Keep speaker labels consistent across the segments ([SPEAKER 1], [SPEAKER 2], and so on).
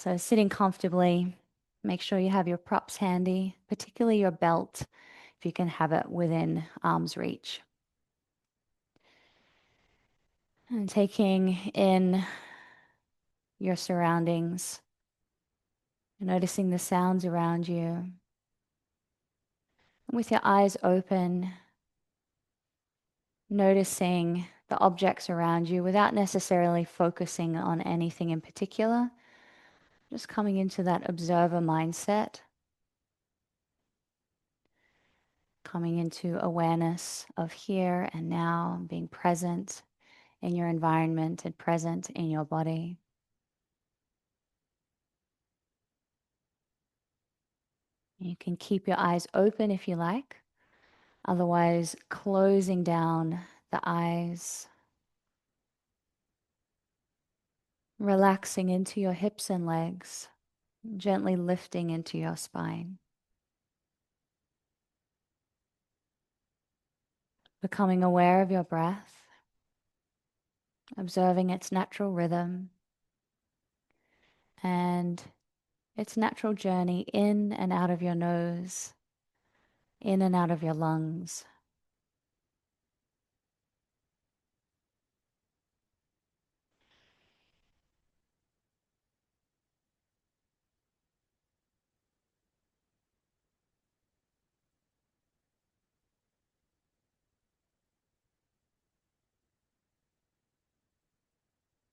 [SPEAKER 1] So sitting comfortably, make sure you have your props handy, particularly your belt, if you can have it within arm's reach. And taking in your surroundings, noticing the sounds around you. And with your eyes open, noticing the objects around you without necessarily focusing on anything in particular, just coming into that observer mindset, coming into awareness of here and now, being present in your environment and present in your body. You can keep your eyes open if you like, otherwise closing down the eyes, relaxing into your hips and legs, gently lifting into your spine. Becoming aware of your breath, observing its natural rhythm and its natural journey in and out of your nose, in and out of your lungs.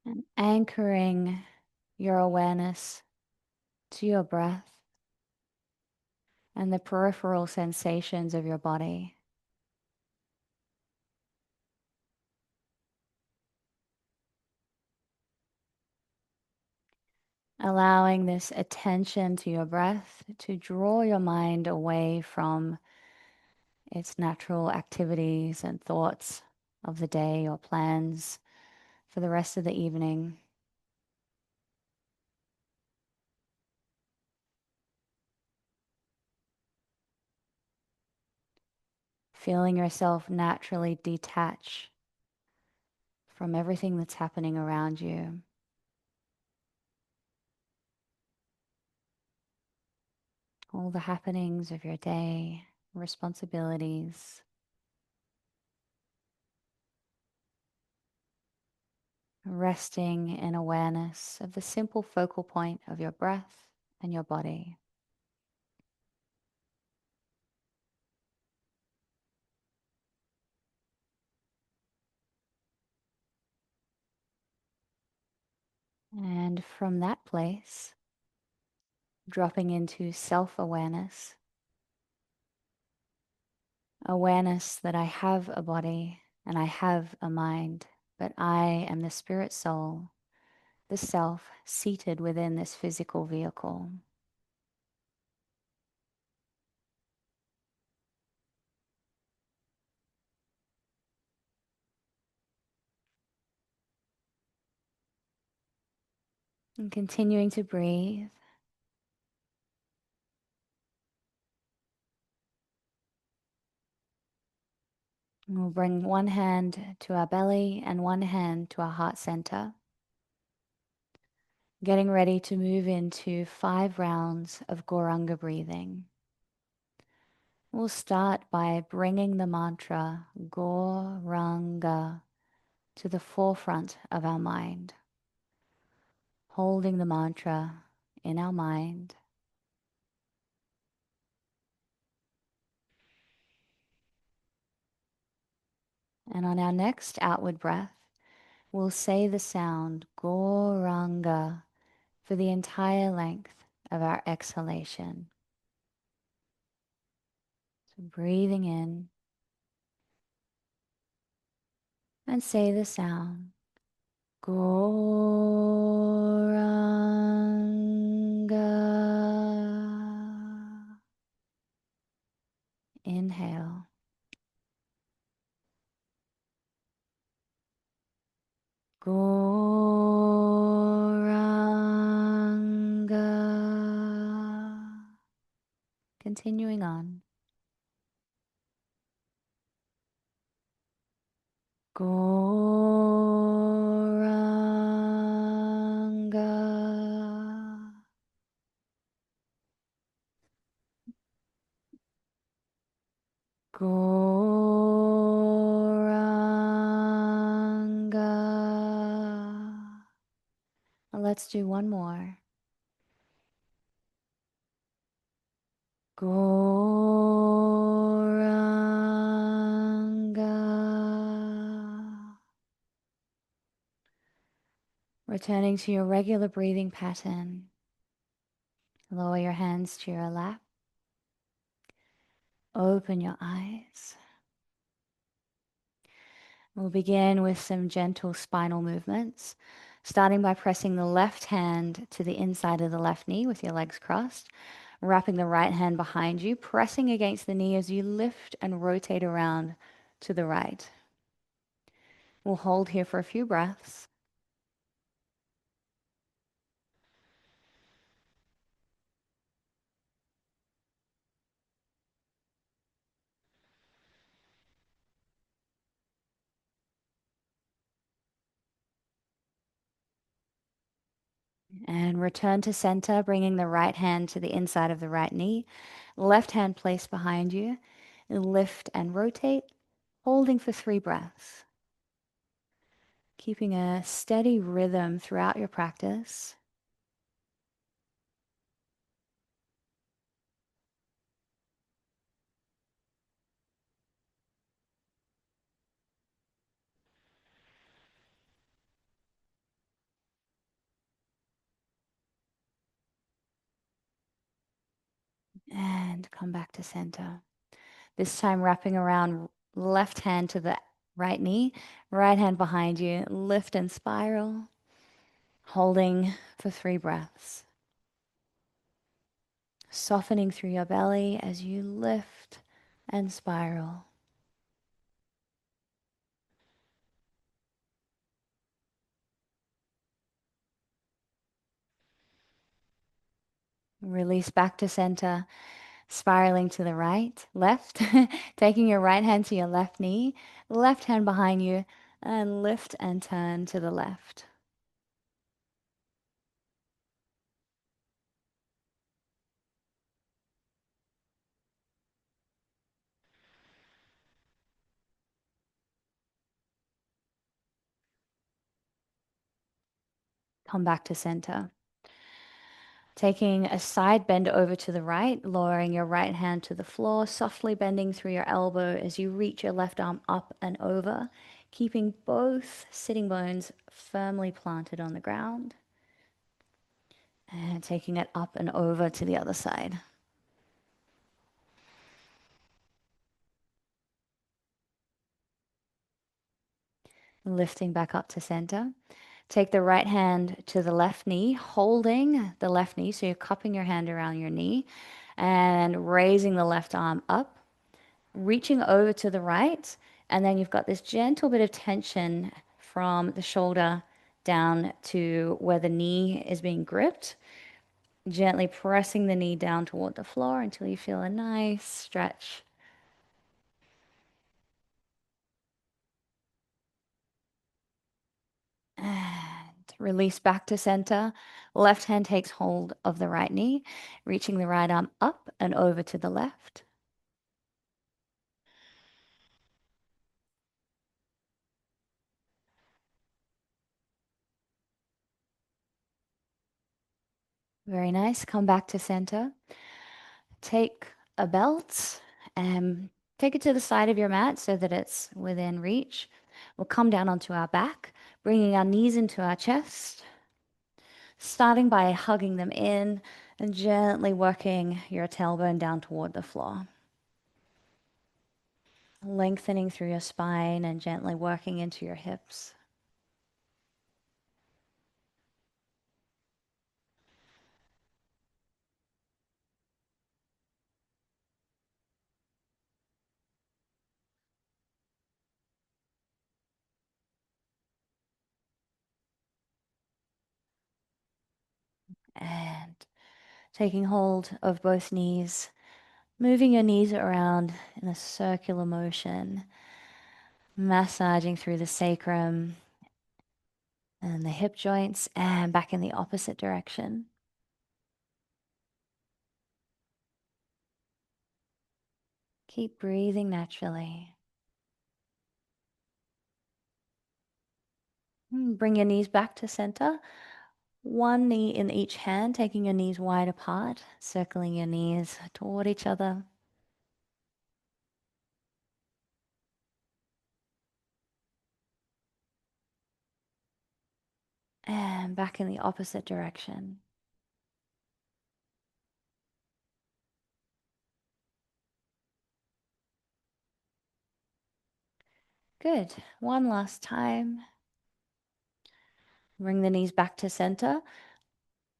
[SPEAKER 1] And anchoring your awareness to your breath and the peripheral sensations of your body. Allowing this attention to your breath to draw your mind away from its natural activities and thoughts of the day or plans for the rest of the evening. Feeling yourself naturally detach from everything that's happening around you. All the happenings of your day, responsibilities. Resting in awareness of the simple focal point of your breath and your body. And from that place, dropping into self-awareness, awareness that I have a body and I have a mind, but I am the spirit soul, the self seated within this physical vehicle. And continuing to breathe. And we'll bring one hand to our belly and one hand to our heart center. Getting ready to move into 5 rounds of Gauranga breathing. We'll start by bringing the mantra Gauranga to the forefront of our mind, holding the mantra in our mind. And on our next outward breath, we'll say the sound Gauranga for the entire length of our exhalation. So breathing in and say the sound Gauranga. Inhale. Gauranga. Continuing on. Gauranga. Let's do one more. Goranga. Returning to your regular breathing pattern. Lower your hands to your lap. Open your eyes. We'll begin with some gentle spinal movements, starting by pressing the left hand to the inside of the left knee with your legs crossed, wrapping the right hand behind you, pressing against the knee as you lift and rotate around to the right. We'll hold here for a few breaths. And return to center, bringing the right hand to the inside of the right knee, left hand placed behind you. Lift and rotate, holding for 3 breaths. Keeping a steady rhythm throughout your practice. And come back to center. This time wrapping around left hand to the right knee, right hand behind you. Lift and spiral, holding for 3 breaths. Softening through your belly as you lift and spiral. Release back to center, spiraling to the right, left, taking your right hand to your left knee, left hand behind you, and lift and turn to the left. Come back to center. Taking a side bend over to the right, lowering your right hand to the floor, softly bending through your elbow as you reach your left arm up and over, keeping both sitting bones firmly planted on the ground. And taking it up and over to the other side. Lifting back up to center. Take the right hand to the left knee, holding the left knee. So you're cupping your hand around your knee and raising the left arm up, reaching over to the right. And then you've got this gentle bit of tension from the shoulder down to where the knee is being gripped. Gently pressing the knee down toward the floor until you feel a nice stretch. And release back to center. Left hand takes hold of the right knee, reaching the right arm up and over to the left. Very nice. Come back to center. Take a belt and take it to the side of your mat so that it's within reach. We'll come down onto our back, bringing our knees into our chest, starting by hugging them in and gently working your tailbone down toward the floor. Lengthening through your spine and gently working into your hips. And taking hold of both knees, moving your knees around in a circular motion, massaging through the sacrum and the hip joints and back in the opposite direction. Keep breathing naturally. Bring your knees back to center. One knee in each hand, taking your knees wide apart, circling your knees toward each other. And back in the opposite direction. Good. One last time. Bring the knees back to center.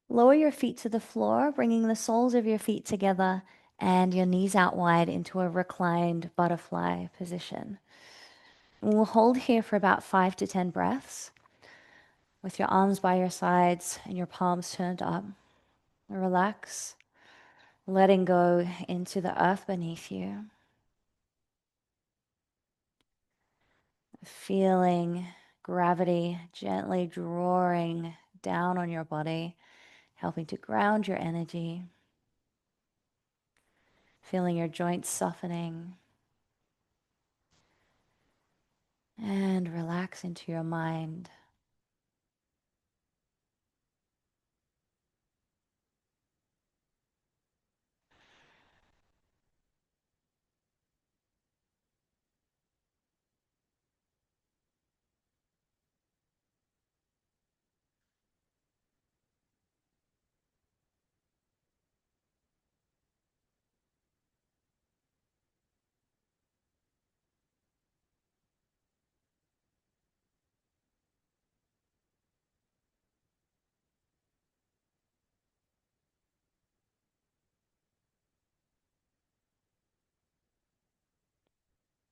[SPEAKER 1] Lower your feet to the floor, bringing the soles of your feet together and your knees out wide into a reclined butterfly position. And we'll hold here for about 5 to 10 breaths with your arms by your sides and your palms turned up. Relax, letting go into the earth beneath you. Feeling gravity gently drawing down on your body, helping to ground your energy. Feeling your joints softening. And relax into your mind.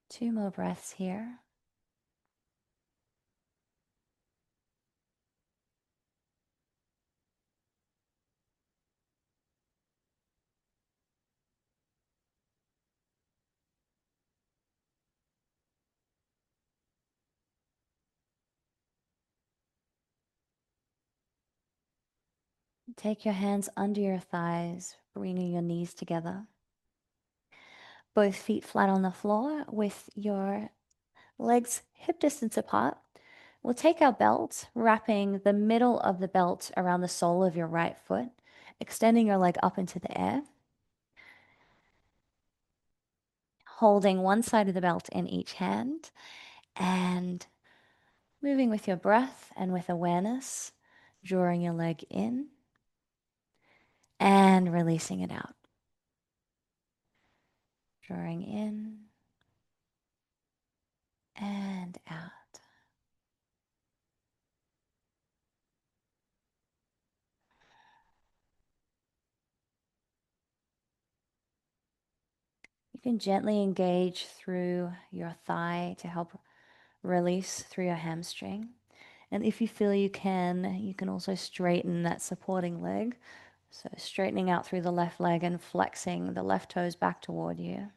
[SPEAKER 1] Two more breaths here. Take your hands under your thighs, bringing your knees together. Both feet flat on the floor with your legs hip distance apart. We'll take our belt, wrapping the middle of the belt around the sole of your right foot, extending your leg up into the air, holding one side of the belt in each hand, and moving with your breath and with awareness, drawing your leg in and releasing it out. Drawing in and out. You can gently engage through your thigh to help release through your hamstring. And if you feel you can also straighten that supporting leg. So straightening out through the left leg and flexing the left toes back toward you.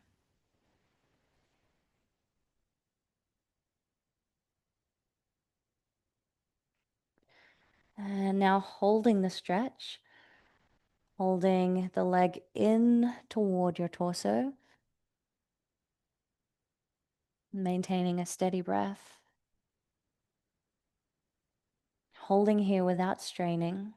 [SPEAKER 1] And now holding the stretch, holding the leg in toward your torso, maintaining a steady breath, holding here without straining.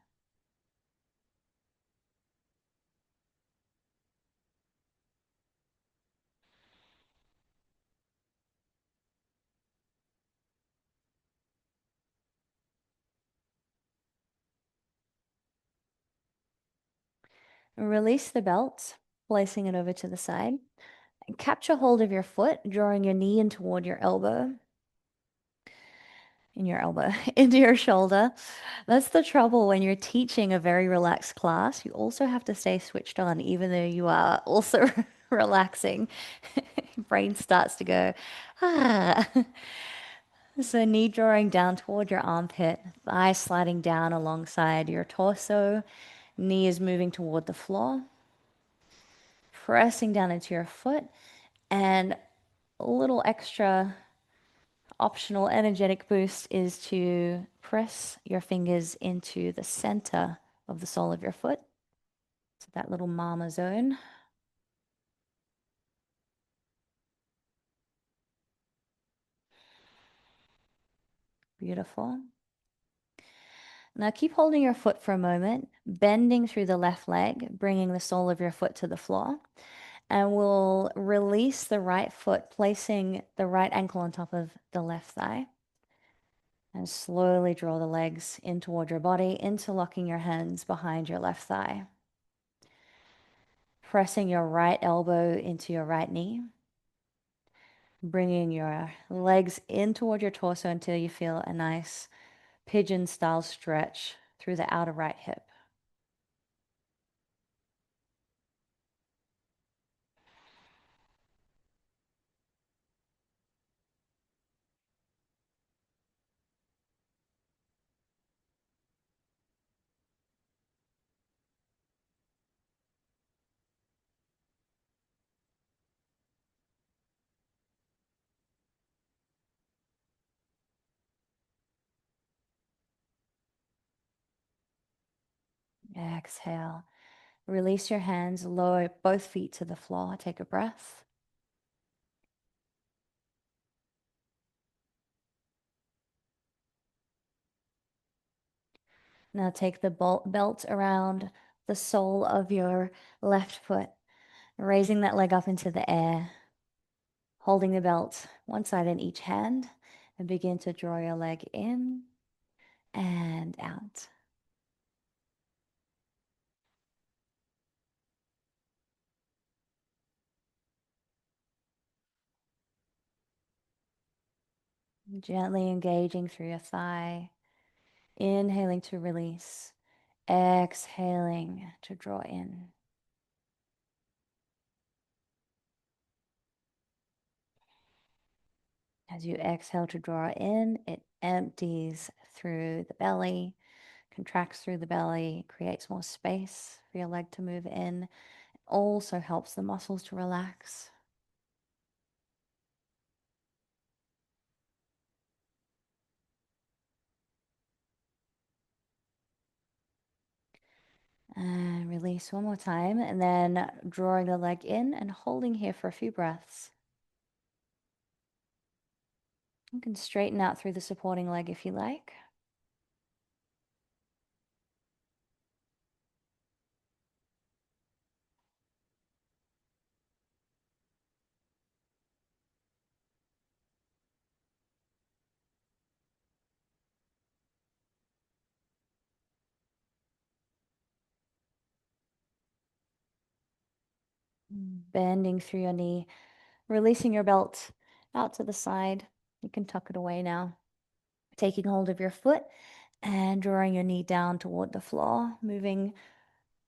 [SPEAKER 1] Release the belt, placing it over to the side. And capture hold of your foot, drawing your knee in toward your elbow. In your elbow, into your shoulder. That's the trouble when you're teaching a very relaxed class. You also have to stay switched on, even though you are also relaxing. Brain starts to go, ah. So, knee drawing down toward your armpit, thigh sliding down alongside your torso, knee is moving toward the floor, pressing down into your foot, and a little extra optional energetic boost is to press your fingers into the center of the sole of your foot. So that little mama zone. Beautiful. Now keep holding your foot for a moment, bending through the left leg, bringing the sole of your foot to the floor. And we'll release the right foot, placing the right ankle on top of the left thigh. And slowly draw the legs in toward your body, interlocking your hands behind your left thigh. Pressing your right elbow into your right knee. Bringing your legs in toward your torso until you feel a nice pigeon style stretch through the outer right hip. Exhale. Release your hands, lower both feet to the floor. Take a breath. Now take the belt around the sole of your left foot, raising that leg up into the air, holding the belt one side in each hand, and begin to draw your leg in and out. Gently engaging through your thigh, inhaling to release, exhaling to draw in. As you exhale to draw in, it empties through the belly, contracts through the belly, creates more space for your leg to move in, also helps the muscles to relax. And release one more time, and then drawing the leg in and holding here for a few breaths. You can straighten out through the supporting leg if you like. Bending through your knee, releasing your belt out to the side. You can tuck it away now. Taking hold of your foot and drawing your knee down toward the floor, moving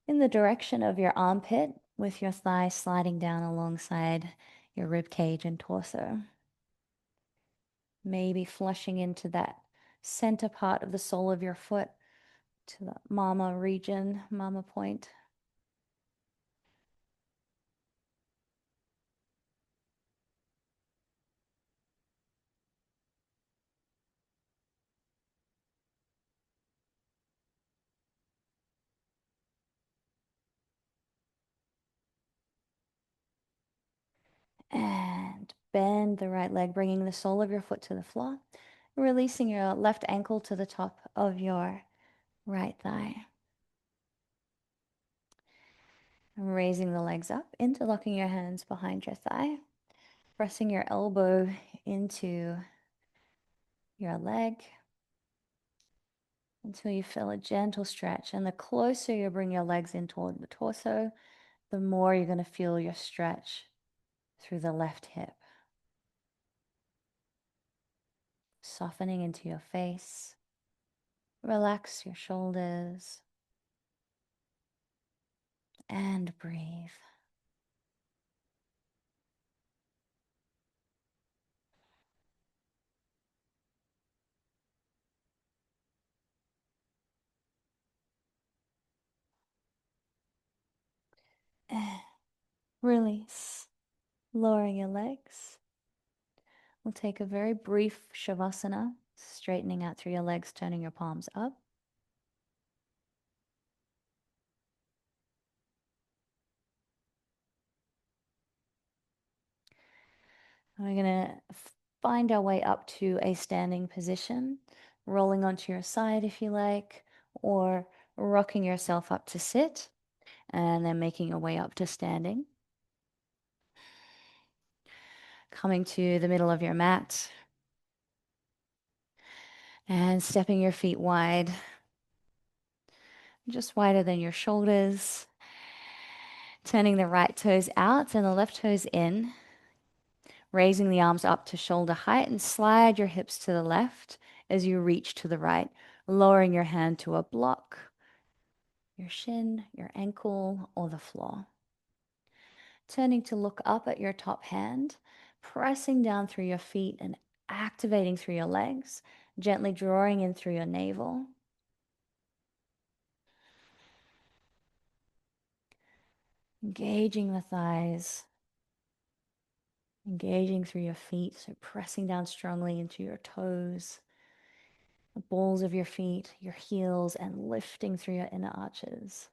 [SPEAKER 1] in the direction of your armpit with your thigh sliding down alongside your rib cage and torso. Maybe flushing into that center part of the sole of your foot to the mama region, mama point. And bend the right leg, bringing the sole of your foot to the floor, releasing your left ankle to the top of your right thigh. Raising the legs up, interlocking your hands behind your thigh, pressing your elbow into your leg until you feel a gentle stretch. And the closer you bring your legs in toward the torso, the more you're going to feel your stretch through the left hip. Softening into your face. Relax your shoulders. And breathe. And release. Lowering your legs. We'll take a very brief Shavasana, straightening out through your legs, turning your palms up. We're going to find our way up to a standing position, rolling onto your side if you like, or rocking yourself up to sit and then making your way up to standing. Coming to the middle of your mat and stepping your feet wide, just wider than your shoulders. Turning the right toes out and the left toes in. Raising the arms up to shoulder height and slide your hips to the left as you reach to the right, lowering your hand to a block, your shin, your ankle, or the floor. Turning to look up at your top hand, pressing down through your feet and activating through your legs, gently drawing in through your navel. Engaging the thighs, engaging through your feet, so pressing down strongly into your toes, the balls of your feet, your heels, and lifting through your inner arches.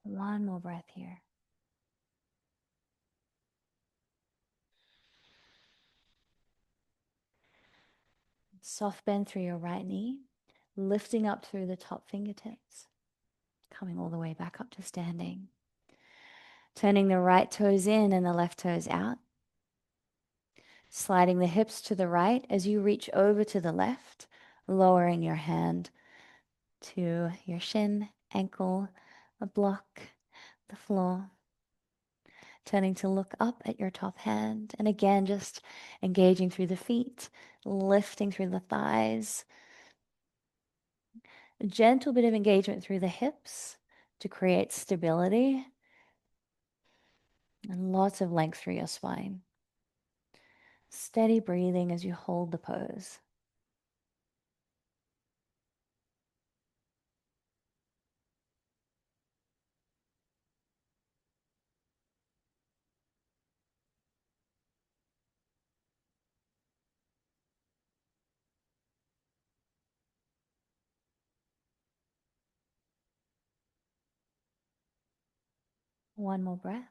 [SPEAKER 1] One more breath here. Soft bend through your right knee, lifting up through the top fingertips, coming all the way back up to standing. Turning the right toes in and the left toes out. Sliding the hips to the right as you reach over to the left, lowering your hand to your shin, ankle, a block, the floor. Turning to look up at your top hand. And again, just engaging through the feet, lifting through the thighs. A gentle bit of engagement through the hips to create stability. And lots of length through your spine. Steady breathing as you hold the pose. One more breath.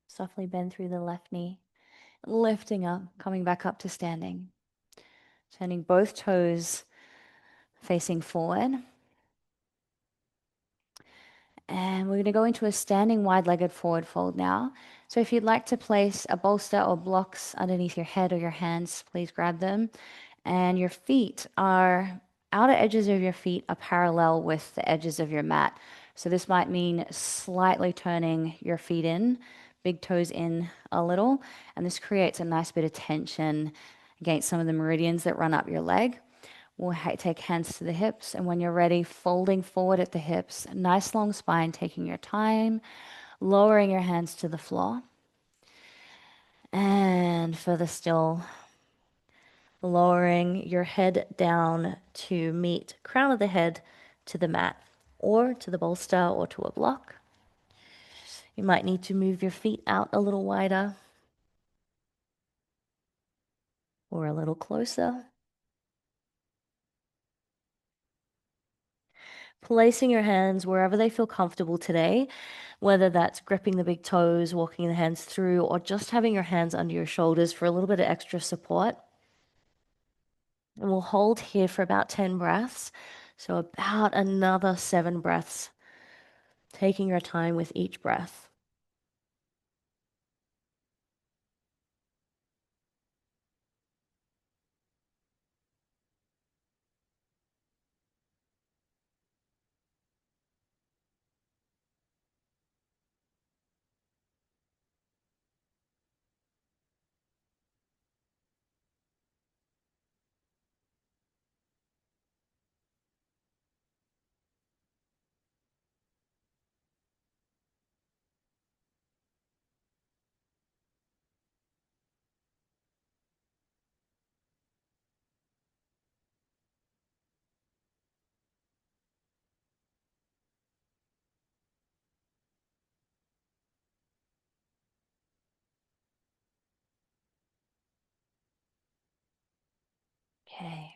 [SPEAKER 1] Softly bend through the left knee, lifting up, coming back up to standing. Turning both toes facing forward. And we're going to go into a standing wide-legged forward fold now. So if you'd like to place a bolster or blocks underneath your head or your hands, please grab them. And your feet are, outer edges of your feet are parallel with the edges of your mat. So this might mean slightly turning your feet in, big toes in a little, and this creates a nice bit of tension against some of the meridians that run up your leg. We'll take hands to the hips, and when you're ready, folding forward at the hips, nice long spine, taking your time, lowering your hands to the floor. And further still, lowering your head down to meet crown of the head to the mat or to the bolster or to a block. You might need to move your feet out a little wider or a little closer. Placing your hands wherever they feel comfortable today, whether that's gripping the big toes, walking the hands through, or just having your hands under your shoulders for a little bit of extra support. And we'll hold here for about 10 breaths. So about another 7 breaths, taking your time with each breath.
[SPEAKER 2] Okay.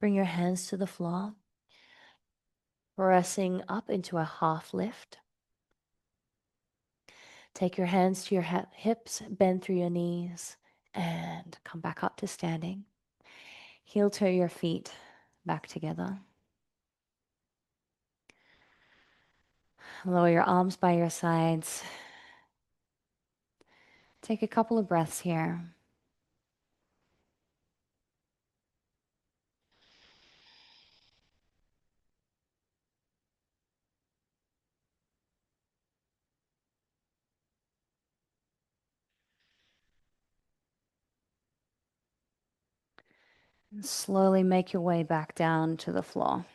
[SPEAKER 2] Bring your hands to the floor, pressing up into a half lift. Take your hands to your hips, bend through your knees, and come back up to standing. Heel toe your feet back together. Lower your arms by your sides. Take a couple of breaths here. And slowly make your way back down to the floor.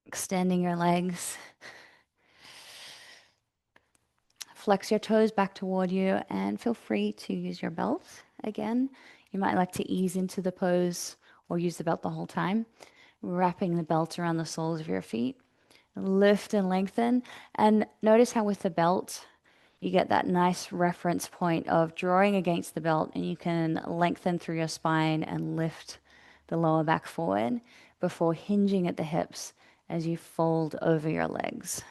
[SPEAKER 2] Extending your legs. Flex your toes back toward you and feel free to use your belt again. You might like to ease into the pose or use the belt the whole time, wrapping the belt around the soles of your feet. Lift and lengthen. And notice how with the belt, you get that nice reference point of drawing against the belt, and you can lengthen through your spine and lift the lower back forward before hinging at the hips as you fold over your legs.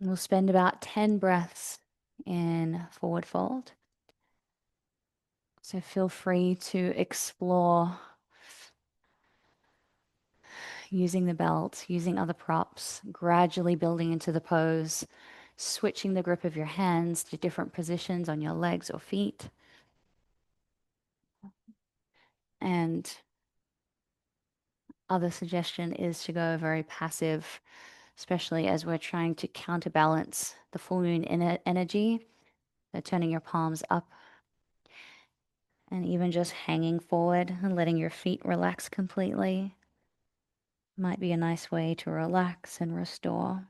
[SPEAKER 2] We'll spend about 10 breaths in forward fold. So feel free to explore using the belt, using other props, gradually building into the pose, switching the grip of your hands to different positions on your legs or feet. And other suggestion is to go very passive, especially as we're trying to counterbalance the full moon energy. So turning your palms up and even just hanging forward and letting your feet relax completely might be a nice way to relax and restore.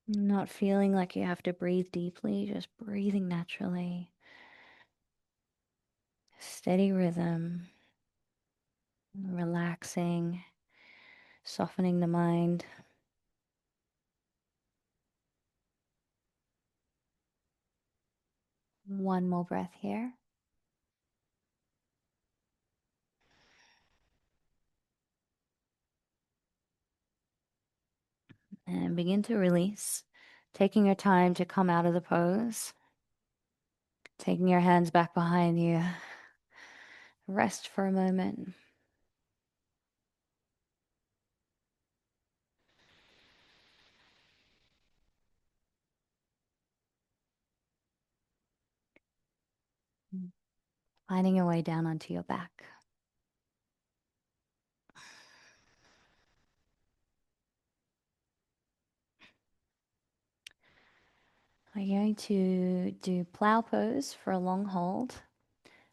[SPEAKER 2] Not feeling like you have to breathe deeply, just breathing naturally. Steady rhythm, relaxing, softening the mind. One more breath here. And begin to release, taking your time to come out of the pose, taking your hands back behind you. Rest for a moment. Finding your way down onto your back. We're going to do plow pose for a long hold.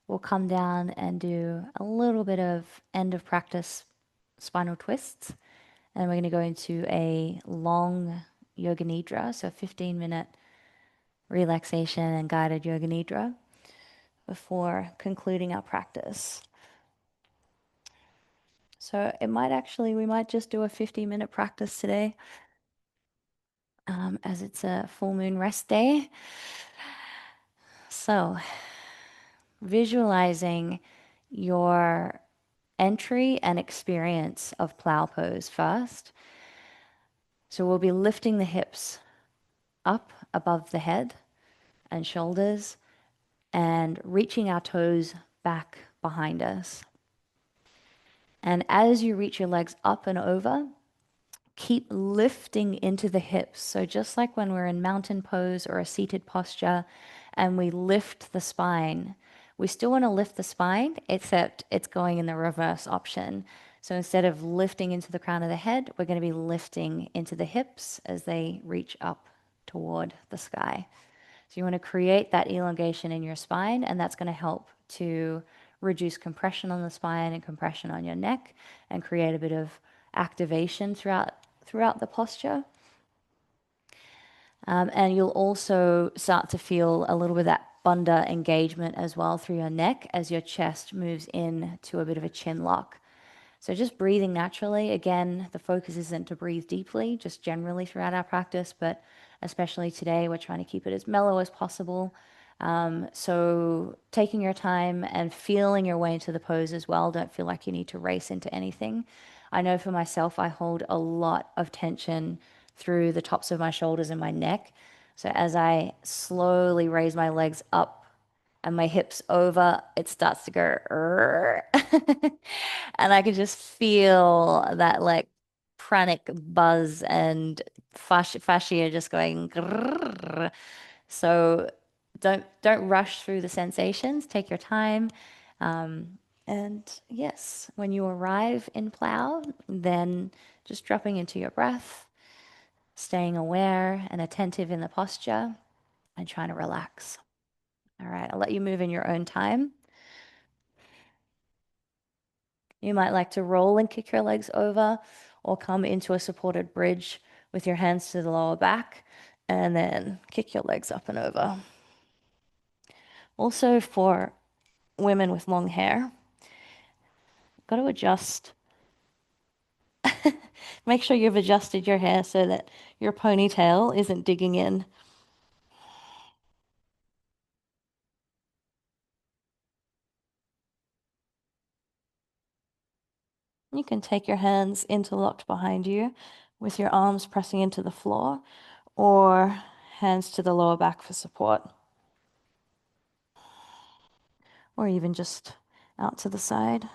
[SPEAKER 2] We'll come down and do a little bit of end of practice spinal twists. And we're going to go into a long yoga nidra, so 15-minute relaxation and guided yoga nidra before concluding our practice. So we might just do a 50-minute practice today, as it's a full moon rest day. So visualizing your entry and experience of plow pose first. So we'll be lifting the hips up above the head and shoulders and reaching our toes back behind us.
[SPEAKER 1] And as you reach your legs up and over, keep lifting into the hips. So just like when we're in mountain pose or a seated posture and we lift the spine, we still want to lift the spine, except it's going in the reverse option. So instead of lifting into the crown of the head, we're going to be lifting into the hips as they reach up toward the sky. So you want to create that elongation in your spine, and that's going to help to reduce compression on the spine and compression on your neck and create a bit of activation throughout the posture. And you'll also start to feel a little bit of that bandha engagement as well through your neck as your chest moves in to a bit of a chin lock. So just breathing naturally. Again, the focus isn't to breathe deeply, just generally throughout our practice, but especially today, we're trying to keep it as mellow as possible. So taking your time and feeling your way into the pose as well. Don't feel like you need to race into anything. I know for myself, I hold a lot of tension through the tops of my shoulders and my neck. So as I slowly raise my legs up and my hips over, it starts to go, and I can just feel that like pranic buzz and fascia just going. Grrr. So don't rush through the sensations. Take your time. And yes, when you arrive in plow, then just dropping into your breath, staying aware and attentive in the posture, and trying to relax. All right, I'll let you move in your own time. You might like to roll and kick your legs over or come into a supported bridge with your hands to the lower back and then kick your legs up and over. Also, for women with long hair, got to adjust. Make sure you've adjusted your hair so that your ponytail isn't digging in. You can take your hands interlocked behind you with your arms pressing into the floor or hands to the lower back for support, or even just out to the side.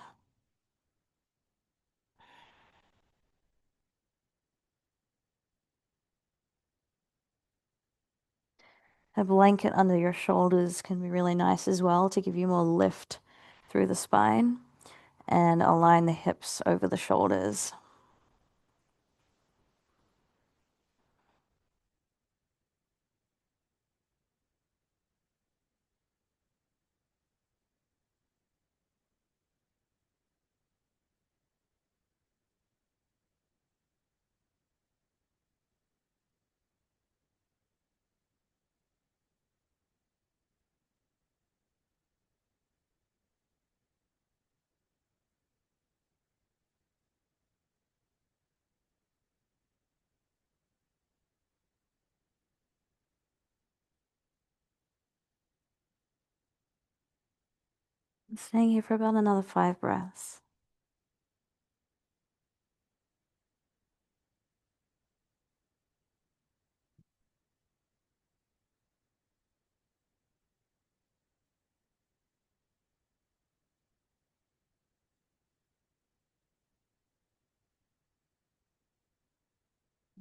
[SPEAKER 1] A blanket under your shoulders can be really nice as well to give you more lift through the spine and align the hips over the shoulders. Staying here for about another 5 breaths.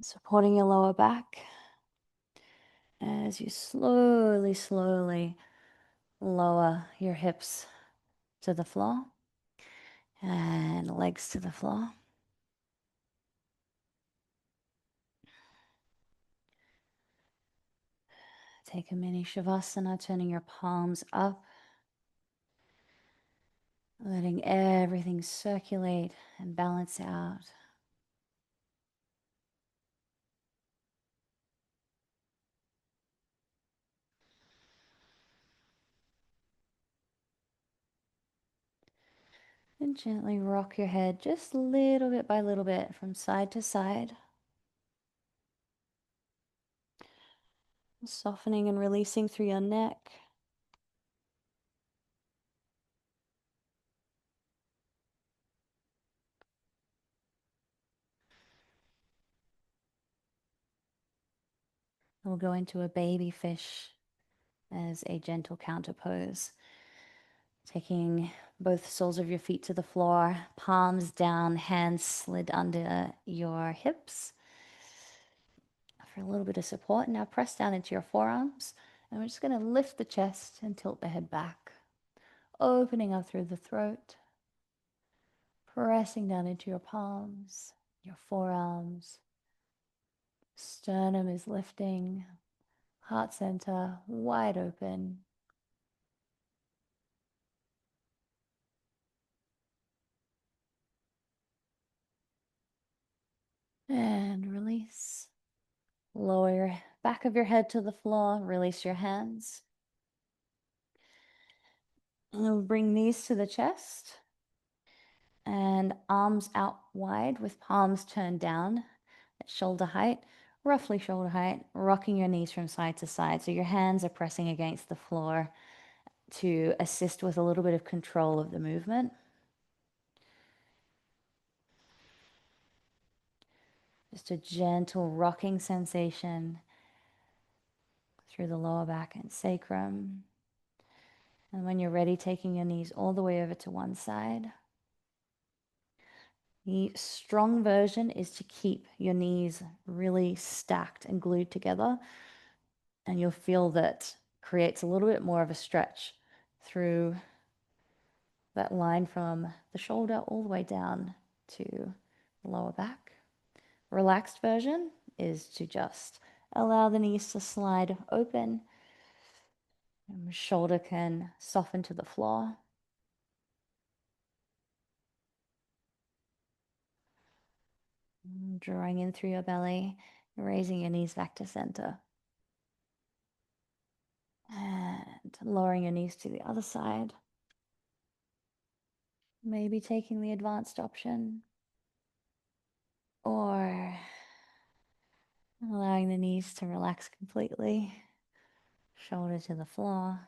[SPEAKER 1] Supporting your lower back as you slowly, slowly lower your hips to the floor and legs to the floor. Take a mini Shavasana, turning your palms up, letting everything circulate and balance out. And gently rock your head just little bit by little bit from side to side. Softening and releasing through your neck. We'll go into a baby fish as a gentle counter pose
[SPEAKER 2] Taking both soles of your feet to the floor, palms down, hands slid under your hips for a little bit of support. Now press down into your forearms, and we're just going to lift the chest and tilt the head back, opening up through the throat, pressing down into your palms, your forearms. Sternum is lifting, heart center wide open. And release. Lower your back of your head to the floor, release your hands. And we'll bring knees to the chest and arms out wide with palms turned down at shoulder height, roughly shoulder height, rocking your knees from side to side. So your hands are pressing against the floor to assist with a little bit of control of the movement. Just a gentle rocking sensation through the lower back and sacrum. And when you're ready, taking your knees all the way over to one side. The strong version is to keep your knees really stacked and glued together. And you'll feel that creates a little bit more of a stretch through that line from the shoulder all the way down to the lower back. Relaxed version is to just allow the knees to slide open. And shoulder can soften to the floor. Drawing in through your belly, raising your knees back to center. And lowering your knees to the other side. Maybe taking the advanced option. Or allowing the knees to relax completely. Shoulder to the floor.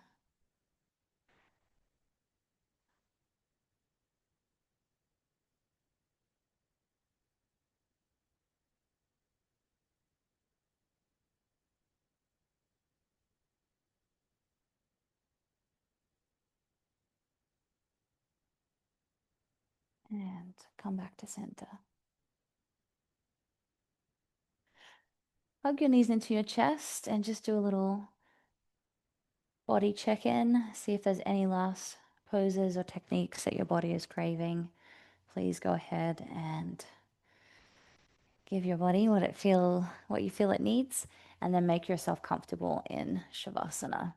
[SPEAKER 2] And come back to center. Hug your knees into your chest and just do a little body check-in. See if there's any last poses or techniques that your body is craving. Please go ahead and give your body what you feel it needs, and then make yourself comfortable in Shavasana.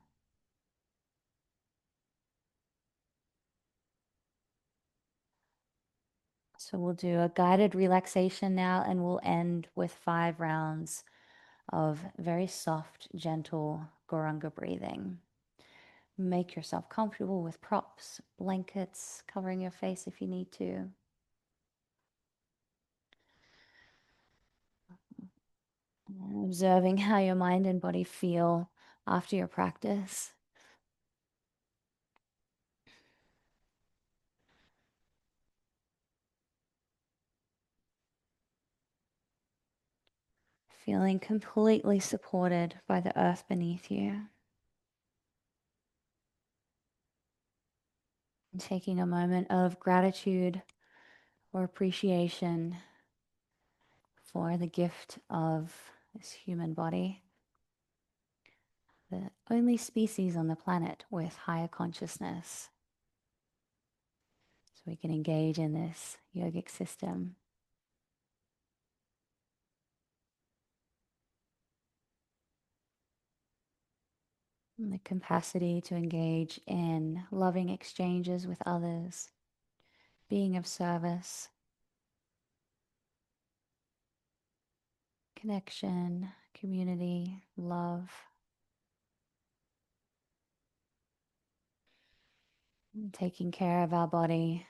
[SPEAKER 2] So we'll do a guided relaxation now, and we'll end with 5 rounds of very soft, gentle Goranga breathing. Make yourself comfortable with props, blankets, covering your face if you need to. And observing how your mind and body feel after your practice. Feeling completely supported by the earth beneath you. And taking a moment of gratitude or appreciation for the gift of this human body, the only species on the planet with higher consciousness. So we can engage in this yogic system. And the capacity to engage in loving exchanges with others, being of service, connection, community, love. And taking care of our body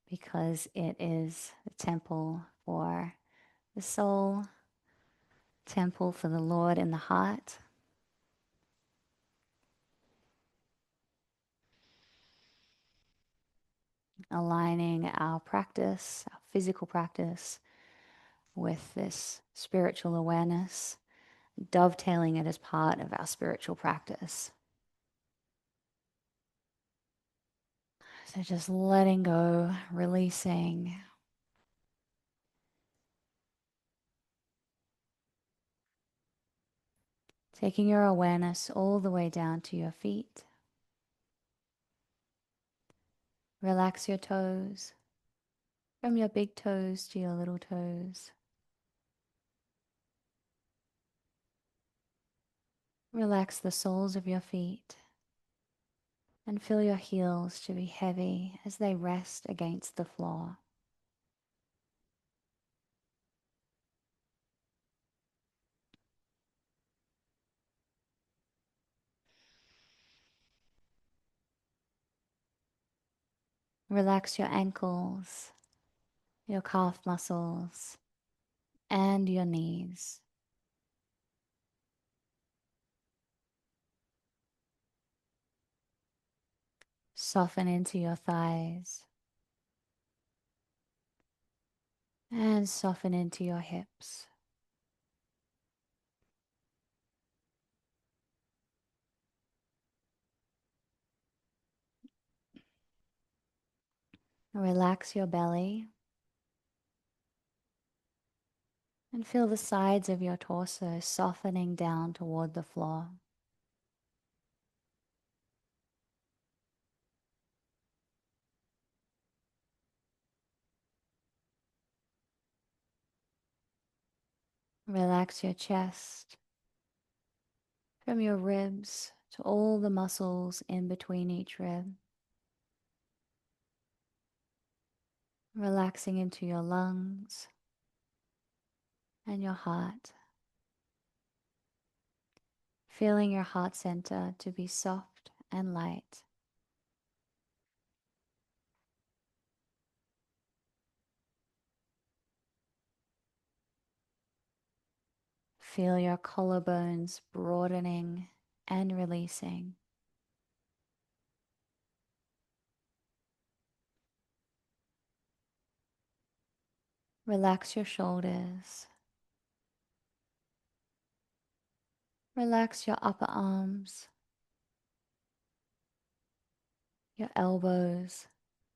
[SPEAKER 2] because it is the temple for the soul, temple for the Lord in the heart. Aligning our practice, our physical practice, with this spiritual awareness, dovetailing it as part of our spiritual practice.
[SPEAKER 1] So just letting go, releasing. Taking your awareness all the way down to your feet. Relax your toes, from your big toes to your little toes. Relax the soles of your feet and feel your heels to be heavy as they rest against the floor. Relax your ankles, your calf muscles, and your knees. Soften into your thighs and soften into your hips. Relax your belly and feel the sides of your torso softening down toward the floor. Relax your chest from your ribs to all the muscles in between each rib. Relaxing into your lungs and your heart. Feeling your heart center to be soft and light. Feel your collarbones broadening and releasing. Relax your shoulders. Relax your upper arms, your elbows,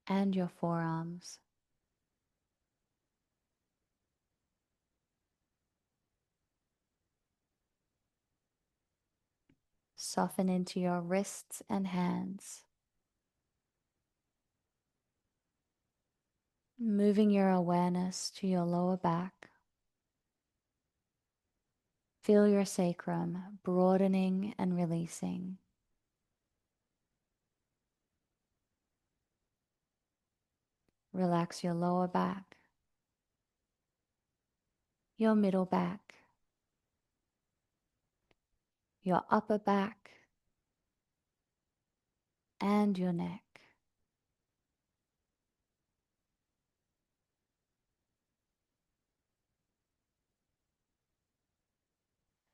[SPEAKER 1] and your forearms. Soften into your wrists and hands. Moving your awareness to your lower back. Feel your sacrum broadening and releasing. Relax your lower back, your middle back, your upper back, and your neck.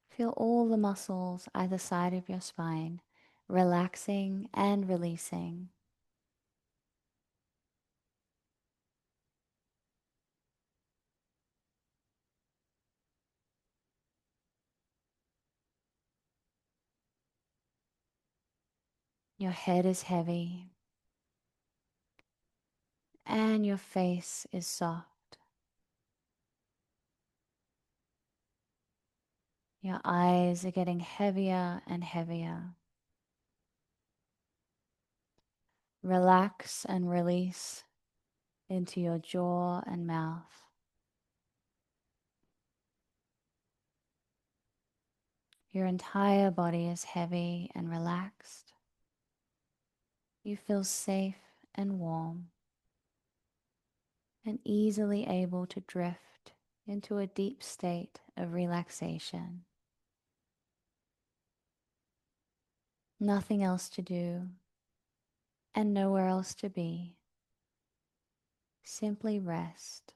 [SPEAKER 1] Feel all the muscles either side of your spine relaxing and releasing. Your head is heavy and your face is soft. Your eyes are getting heavier and heavier. Relax and release into your jaw and mouth. Your entire body is heavy and relaxed. You feel safe and warm and easily able to drift into a deep state of relaxation. Nothing else to do and nowhere else to be. Simply rest.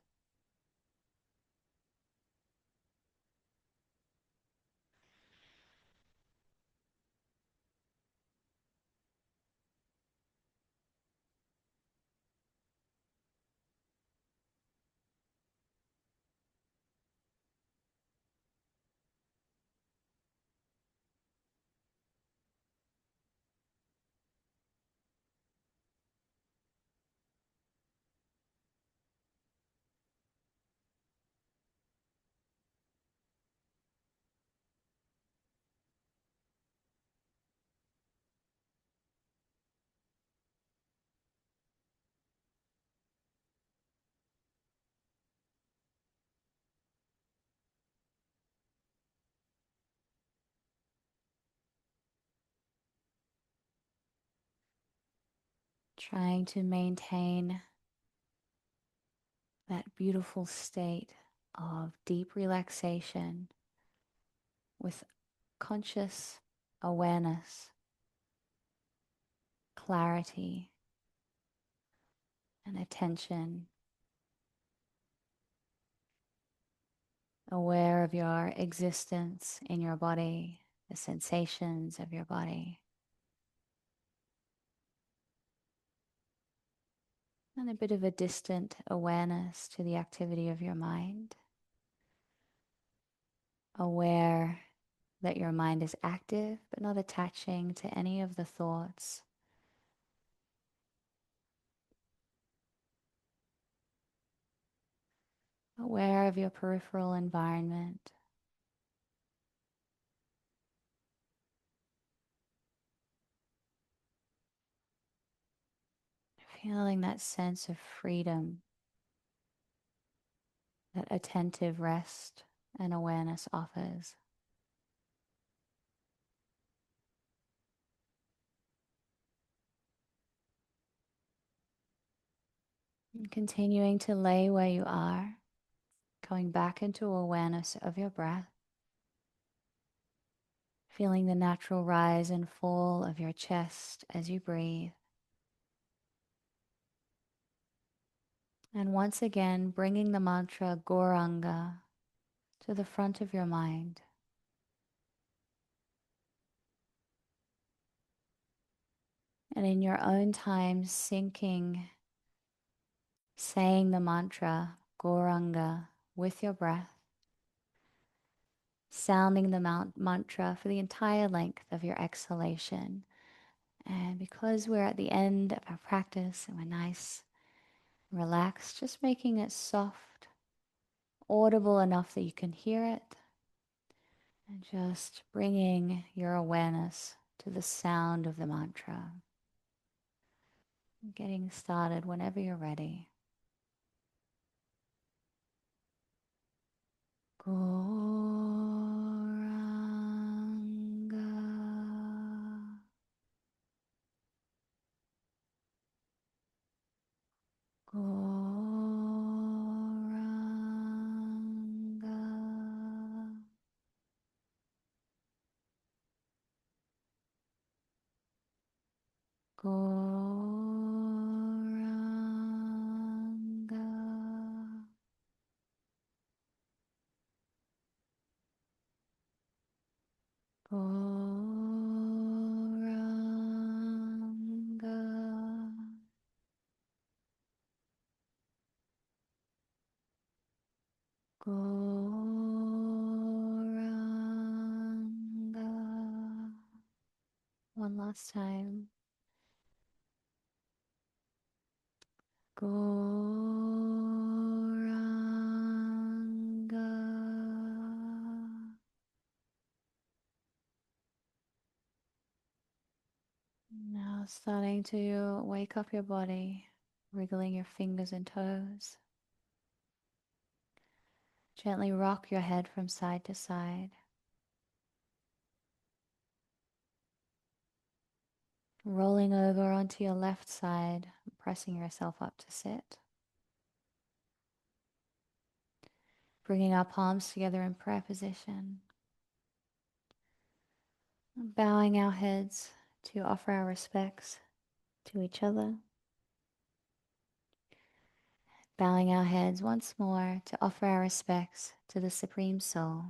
[SPEAKER 1] trying to maintain that beautiful state of deep relaxation with conscious awareness, clarity, and attention, aware of your existence in your body, the sensations of your body, and a bit of a distant awareness to the activity of your mind, aware that your mind is active but not attaching to any of the thoughts. Aware of your peripheral environment, feeling that sense of freedom that attentive rest and awareness offers. And continuing to lay where you are, going back into awareness of your breath, feeling the natural rise and fall of your chest as you breathe. And once again, bringing the mantra Gauranga to the front of your mind. And in your own time, sinking, saying the mantra Gauranga with your breath, sounding the mantra for the entire length of your exhalation. And because we're at the end of our practice and we're nice, relaxed, just making it soft, audible enough that you can hear it, and just bringing your awareness to the sound of the mantra. Getting started whenever you're ready. Gauranga, Gauranga, Gauranga, Gauranga, Gauranga. One last time. Gauranga. Now starting to wake up your body, wriggling your fingers and toes. Gently rock your head from side to side. Rolling over onto your left side, pressing yourself up to sit. Bringing our palms together in prayer position. Bowing our heads to offer our respects to each other. Bowing our heads once more to offer our respects to the Supreme Soul.